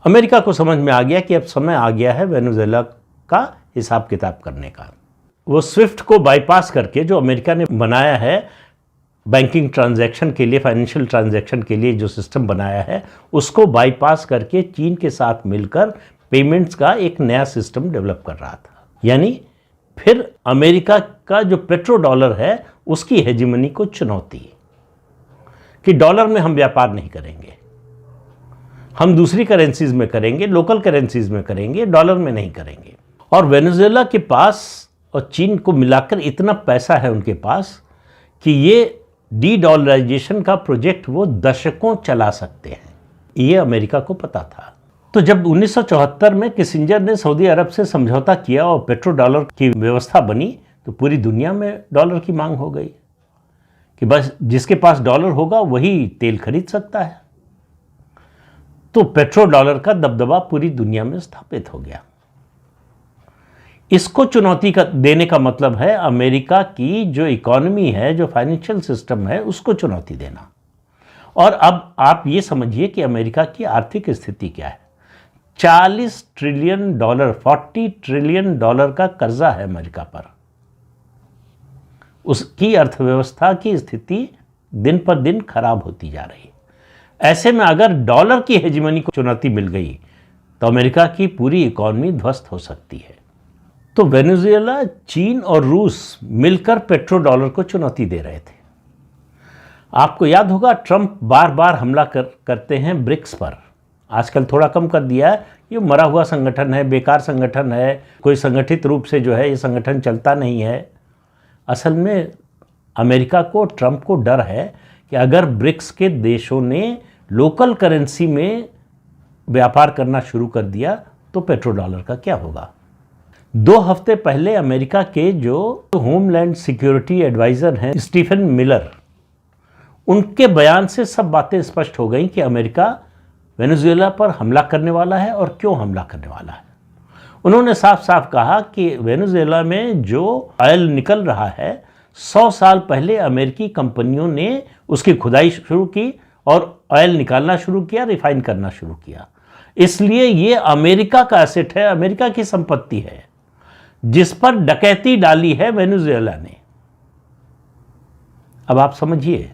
America को समझ में आ गया कि अब समय आ गया है वेनेजुएला का हिसाब किताब करने का। वो स्विफ्ट को बाईपास करके जो अमेरिका ने बनाया है बैंकिंग ट्रांजैक्शन के लिए, फाइनेंशियल ट्रांजैक्शन के लिए जो सिस्टम बनाया है, उसको बाईपास करके चीन के साथ मिलकर पेमेंट्स का एक नया सिस्टम डेवलप कर रहा था। यानी फिर अमेरिका का जो पेट्रो डॉलर है उसकी हेजिमनी को चुनौती कि डॉलर में हम व्यापार नहीं करेंगे, हम दूसरी करेंसीज में करेंगे, लोकल करेंसीज में करेंगे, डॉलर में नहीं करेंगे। और वेनेजुएला के पास और चीन को मिलाकर इतना पैसा है उनके पास कि ये डी डॉलराइजेशन का प्रोजेक्ट वो दशकों चला सकते हैं। ये अमेरिका को पता था। तो जब 1974 में किसिंजर ने सऊदी अरब से समझौता किया और पेट्रो डॉलर की व्यवस्था बनी, तो पूरी दुनिया में डॉलर की मांग हो गई कि बस जिसके पास डॉलर होगा वही तेल खरीद सकता है। तो पेट्रो डॉलर का दबदबा पूरी दुनिया में स्थापित हो गया। इसको चुनौती देने का मतलब है अमेरिका की जो इकोनॉमी है, जो फाइनेंशियल सिस्टम है, उसको चुनौती देना। और अब आप ये समझिए कि अमेरिका की आर्थिक स्थिति क्या है। 40 ट्रिलियन डॉलर, 40 ट्रिलियन डॉलर का कर्जा है अमेरिका पर। उसकी अर्थव्यवस्था की स्थिति दिन पर दिन खराब होती जा रही है। ऐसे में अगर डॉलर की हेजिमनी को चुनौती मिल गई तो अमेरिका की पूरी इकोनॉमी ध्वस्त हो सकती है। तो वेनेजुएला, चीन और रूस मिलकर पेट्रो डॉलर को चुनौती दे रहे थे। आपको याद होगा ट्रंप बार बार हमला करते हैं ब्रिक्स पर। आजकल थोड़ा कम कर दिया है, ये मरा हुआ संगठन है, बेकार संगठन है, कोई संगठित रूप से जो है ये संगठन चलता नहीं है। असल में अमेरिका को, ट्रंप को डर है कि अगर ब्रिक्स के देशों ने लोकल करेंसी में व्यापार करना शुरू कर दिया तो पेट्रो डॉलर का क्या होगा। 2 हफ्ते पहले अमेरिका के जो होमलैंड सिक्योरिटी एडवाइज़र हैं स्टीफन मिलर, उनके बयान से सब बातें स्पष्ट हो गई कि अमेरिका वेनेजुएला पर हमला करने वाला है और क्यों हमला करने वाला है। उन्होंने साफ साफ कहा कि वेनेजुएला में जो ऑयल निकल रहा है 100 साल पहले अमेरिकी कंपनियों ने उसकी खुदाई शुरू की और ऑयल निकालना शुरू किया, रिफाइन करना शुरू किया। इसलिए ये अमेरिका का एसेट है, अमेरिका की संपत्ति है, जिस पर डकैती डाली है वेनेजुएला ने। अब आप समझिए